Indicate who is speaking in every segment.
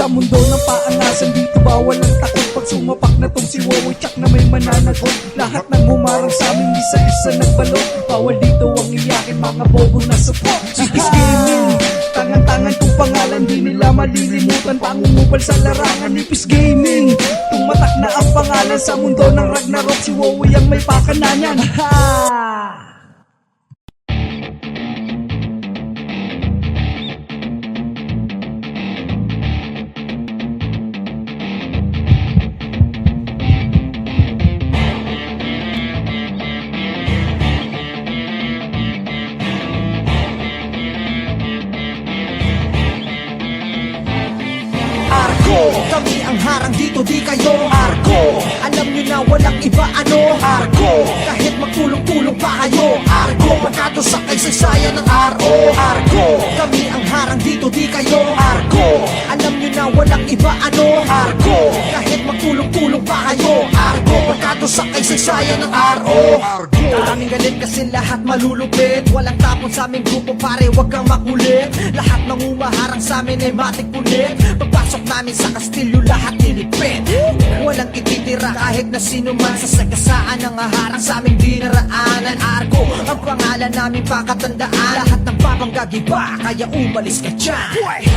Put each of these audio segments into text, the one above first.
Speaker 1: Sa mundo ng paangasan dito bawal ang takot. Pag sumapak na tong si Wowie tsak na may mananagot. Lahat ng humarang sa amin isa-isa nagbalot. Bawal dito ang iyakin mga bobo na support. Nipis Gaming, tangan-tangan kong pangalan, di nila malilimutan. Pangungupal sa larangan, Nipis Gaming. Tumatak na ang pangalan sa mundo ng Ragnarok. Si Wowie ang may pakananan. Ha!
Speaker 2: Kami ang harang dito, di kayo Argo. Alam nyo na walang iba ano Argo. Kahit magtulong-tulong pa kayo Argo. Pagkato sa kaysaysayan ng RO Argo. Kami ang harang dito, di kayo Argo. Alam nyo na walang iba ano Argo. Kahit magtulong-tulong pa kayo Argo. Pagkato sa kaysaysayan ng RO Argo. Daming galit kasi lahat malulupit. Walang tapon sa aming grupo pare, wag kang makulit. Lahat ng umaharang sa amin ay matik pulit. Pagpasok namin sa kastilyo lahat nilipit. Walang ititira kahit na sino man. Sa sagasaan ng haharang sa aming dinaraanan. Argo ang pangalan namin pakatandaan. Lahat ng papanggagiba kaya umalis ka dyan.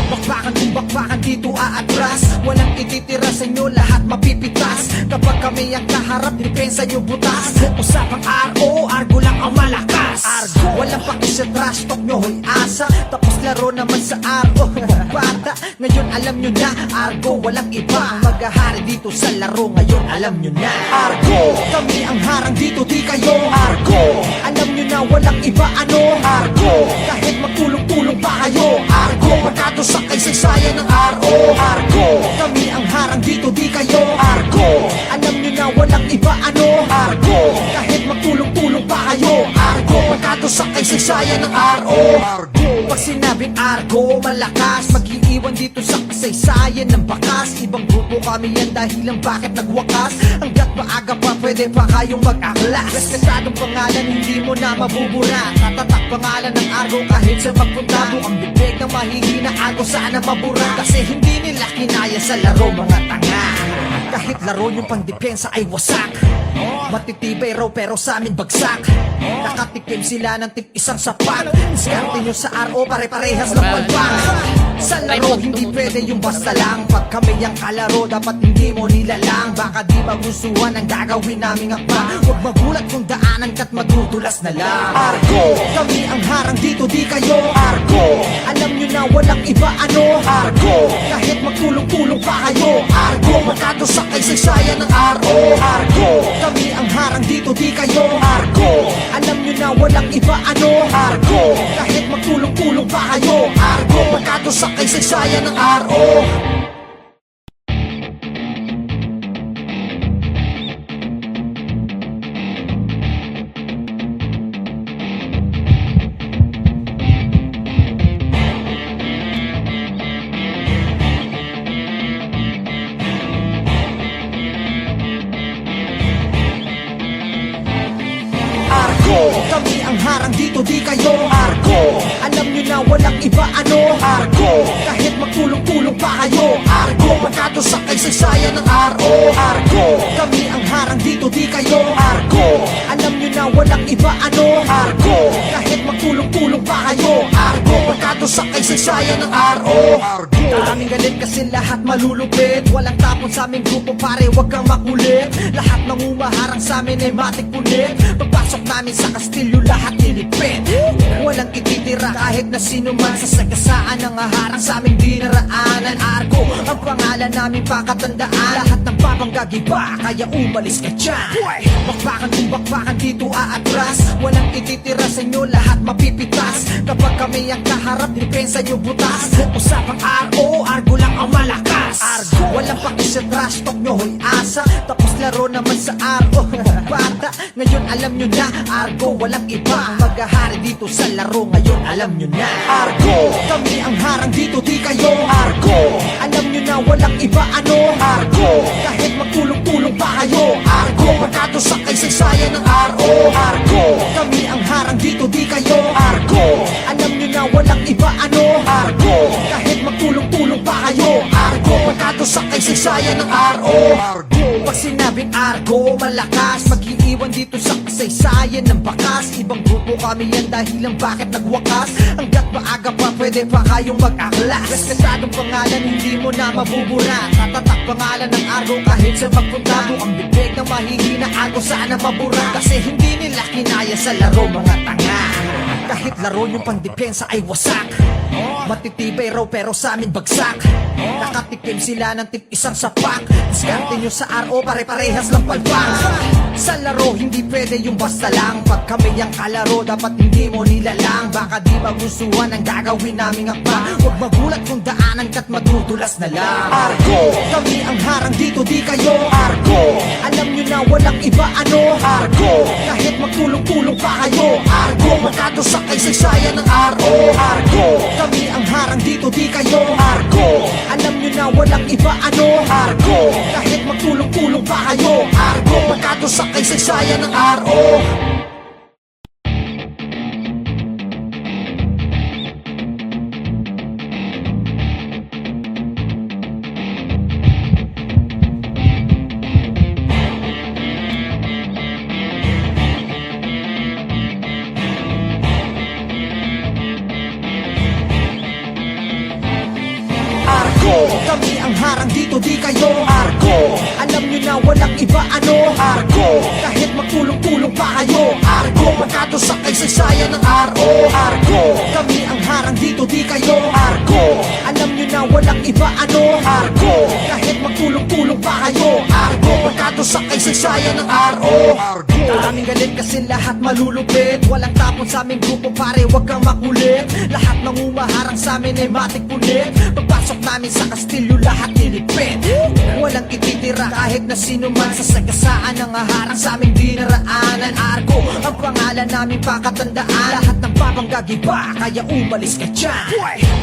Speaker 2: Bakbakan kung bakbakan dito aatras. Walang ititira sa inyo lahat mapipitas. Kapag kami ang kaharap depensa nyo butas. Usapang RO, Argo lang ang malakas. Argo, walang pakis sa trash talk nyo hoy asa. Tapos laro naman sa RO. Bata, ngayon alam nyo na Argo, walang iba ang maghahari dito sa laro. Ngayon alam nyo na Argo, kami ang harang dito, di kayo Argo. Alam nyo na walang iba ano Argo. Kahit magtulong-tulong pa kayo Argo. Pagkato sa kaysaysayan ng RO Argo. Kami ang harang dito, di kayo Argo. Alam nyo na walang iba ano Argo. Kahit magtulong-tulong pa kayo Argo. Pagkato sa kaysaysayan ng RO Argo. Pag sinabing Argo, malakas mag-iiwan dito sa kasaysayan ng bakas. Ibang grupo kami yan dahilan bakit nagwakas. Hanggat maaga pa pwede pa kayong mag-aklas. Respetadong pangalan hindi mo na mabubura. Tatatak pangalan ng Argo kahit sa magpunta mo. Ang bibig ng mahihina Argo sana mabura. Kasi hindi nila kinaya sa laro mga tanga. Kahit laro yung pangdepensa ay wasak. Matitibay raw pero sa amin bagsak. Nakatikim sila ng tip isang sapat. Diskarte nyo sa RO pare-parehas ng palpang. Sa laro hindi pwede yung basta lang. Pag kami ang kalaro dapat hindi mo nilalang. Baka di magustuhan ang gagawin naming akba. Huwag magulat kung daanan ka't madudulas na lang. Argo, kami ang harang dito, di kayo Argo. Alam nyo na walang iba ano Argo. Kahit magtulong-tulong pa kayo Argo. Magkato sa kaysaysayan ng RO Argo. Kami ang harang dito, di kayo Argo. Alam nyo na walang iba ano Argo. Kahit magtulong-tulong pa kayo Argo. Magkato sa kaysaysayan ng RO. Kami ang harang dito, di kayo Argo. Alam nyo na walang iba ano Argo. Kahit magtulong-tulong pa kayo Argo. Pagkato sa kaysaysayan ng RO Argo. Kami ang harang dito, di kayo Argo. Alam nyo na walang iba ano Argo. Kahit magtulong-tulong pa kayo Argo. Pagkato sa kaysaysayan ng RO Argo. Daming galit kasi lahat malulupit. Walang tapon sa aming grupo pare, wag kang makulit. Lahat ng umaharang sa amin ay matik pulit. Pagpasok namin sa kastilyo lahat nilipit. Walang ititira kahit na sino man. Sa sagasaan ng haharang sa aming dinaraanan. Argo ang pangalan namin pakatandaan. Lahat ng papanggagiba kaya umalis ka dyan. Bakbakan kung bakbakan dito aatras. Walang ititira sa inyo lahat mapipitas. Kapag kami ang kaharap depensa nyo butas. Usapang RO, Argo lang ang malakas. Argo, walang pakis sa trash talk nyo hoy asa. Tapos laro naman sa RO. Bata, ngayon alam nyo na Argo, walang iba ang maghahari dito sa laro. Ngayon alam nyo na Argo, kami ang harang dito, di kayo Argo. Alam nyo na walang iba ano Argo. Kahit magtulong-tulong pa kayo Argo. Pagkato sa kaysaysayan ng RO Argo. Kami ang harang dito, di kayo Argo. Alam nyo na walang iba ano Argo. Kahit magtulong-tulong pa kayo Argo. kasaysayan ng RO. Pag sinabing Argo, malakas mag-iiwan dito sa kasaysayan ng bakas. Ibang grupo kami yan dahilan bakit nagwakas. Hanggat maaga pa pwede pa kayong mag-aklas. Respetadong pangalan hindi mo na mabubura. Tatatak pangalan ng Argo kahit sa magpunta. Ang bibig ng mahihina Argo sana mabura. Kasi hindi nila kinaya sa laro mga tanga. Kahit laro yung pangdepensa ay wasak. Matitibay raw pero sa amin bagsak. Nakatikim sila ng tip isang sapak. Diskarte nyo sa RO pare-parehas lang palpak. Sa laro hindi pwede yung basta lang. Pag kami ang kalaro dapat hindi mo nilalang. Baka di magustuhan ang gagawin naming akba. Huwag magulat kung daanan ka't madudulas na lang. Argo, kami ang harang dito di kayo. Argo, alam nyo na walang iba ano. Argo, kahit magtulong-tulong pa kayo. Argo, magkado sa kasaysayan ng RO. Argo, kami ang harang dito di kayo. Argo, alam nyo na walang iba ano. Argo, kahit magtulong-tulong pa kayo. Argo, magkado sa kasaysayan ng RO. Argo, kami ang harang dito di kayo. Argo, alam nyo na walang iba ano. Argo, kahit magtulong-tulong pa kayo. Argo, magkado sa kasaysayan ng RO. Argo, kami ang harang dito di kayo. Argo, alam nyo na walang iba ano. Argo, kahit magtulong-tulong pa kayo. Argo, magkado sa kasaysayan ng RO. Maraming galit kasi lahat malulupit. Walang tapon sa aming grupo pare, wag kang makulit. Lahat ng umaharang sa amin ay matik punit. Pagpasok namin sa kastilyo lahat nilipit. Walang ititira kahit na sino man. Sa sagasaan ng haharang sa aming dinaraanan. Argo, ang pangalan namin pakatandaan. Lahat ng papanggagiba, kaya umalis ka dyan.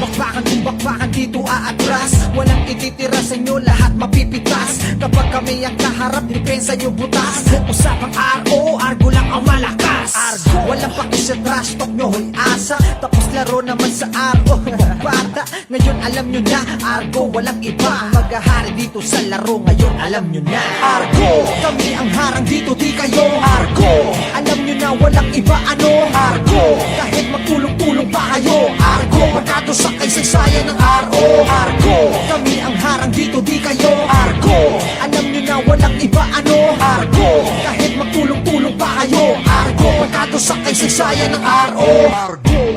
Speaker 2: Bakbakan kung bakbakan dito aatras. Walang ititira sa inyo, lahat mapipitas. Kapag kami ang kaharap, depensa nyo butas. Usapang RO, Argo lang ang malakas. Argo, walang paki sa trash talk nyo, hoy asa. Tapos laro naman sa RO, bata. Ngayon alam nyo na, Argo walang iba. Ang maghahari dito sa laro, ngayon alam nyo na. Argo, kami ang harang dito di kayo. Argo, alam nyo na walang iba ano. Argo, kahit magtulong-tulong pa kayo. Argo, magkado sa kasaysayan ng RO. Argo, kami ang harang dito di kayo. Argo, alam nyo na walang iba ano. Argo, kahit magtulong-tulong pa kayo. Argo, magkado sa kasaysayan ng RO.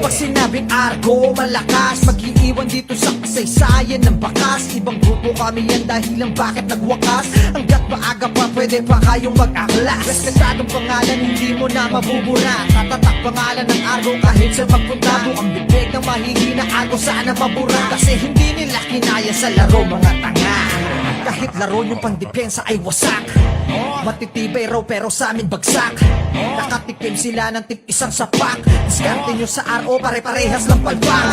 Speaker 2: Pag sinabing Argo, malakas mag-iiwan dito sa kasaysayan ng bakas. Ibang grupo kami yan dahilan bakit nagwakas. Hanggat maaga pa pwede pa kayong mag-aklas. Respetadong pangalan hindi mo na mabubura. Tatatak pangalan ng Argo kahit sa magpunta. Ang bibig ng mahihina Argo sana mabura. Kasi hindi nila kinaya sa laro mga tanga. Kahit laro yung pangdepensa ay wasak. Matitibay raw pero sa amin bagsak. Nakatikim sila ng tip isang sapak. Diskarte nyo sa RO pare-parehas lang palpak.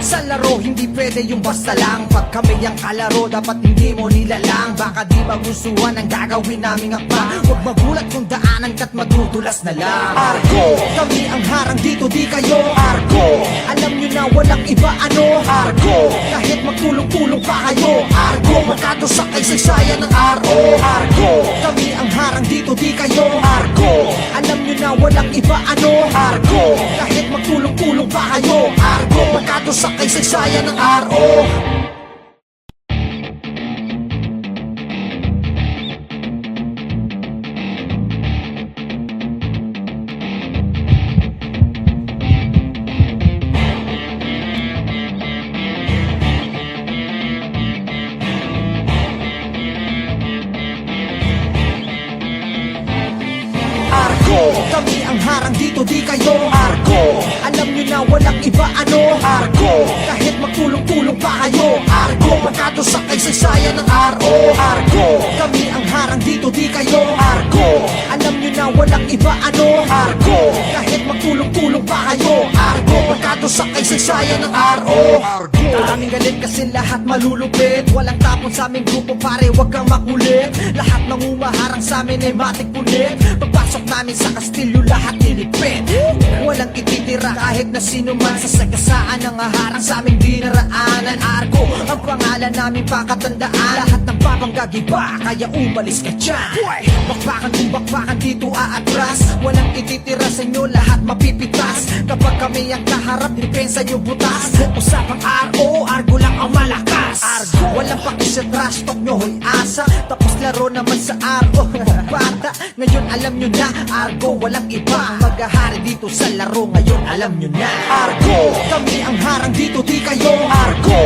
Speaker 2: Sa laro hindi pwede yung basta lang. Pag kami ang kalaro dapat hindi mo nilalang. Baka di magustuhan ang gagawin naming akba. Huwag magulat kung daanan ka't madudulas na lang. Argo, kami ang harang dito di kayo. Argo, alam nyo na walang iba ano. Argo, kahit magtulong-tulong pa kayo. Argo, magkado sa kasaysayan ng RO. Argo, kami ang harang dito di kayo. Argo, alam nyo na walang iba ano. Argo, kahit magtulong-tulong pa kayo. Argo, magkado sa kasaysayan ng RO. Argo, kami ang harang dito di kayo. Argo, alam nyo na walang iba ano. Argo, kahit magtulong-tulong pa kayo. Argo, magkado sa kasaysayan ng RO. Argo, kami ang harang dito di kayo. Argo, alam nyo na walang iba ano. Argo, kahit magtulong-tulong pa kayo. Argo, magkado sa kaysaysayan ng RO. Maraming galit kasi lahat malulupit. Walang tapon sa aming grupo pare, wag kang makulit. Lahat ng umaharang sa amin ay matik punit. Pagpasok namin sa kastilyo lahat nilipit. Walang ititira kahit na sino man. Sa sagasaan ng haharang sa aming dinaraanan. Argo ang pangalan namin pakatandaan. Lahat ng papanggagiba kaya umalis ka dyan. Bakbakan kung bakbakan dito aatras. Walang ititira sa inyo lahat mapipitas. Kapag kami ang kaharap depensa nyo butas. Usapang RO, Argo lang ang malakas. Argo, walang paki sa trash talk nyo hoy asa. Tapos laro naman sa RO. Bata, ngayon alam nyo na. Argo, walang iba ang maghahari dito sa laro. Ngayon alam nyo na. Argo, kami ang harang dito, di kayo. Argo,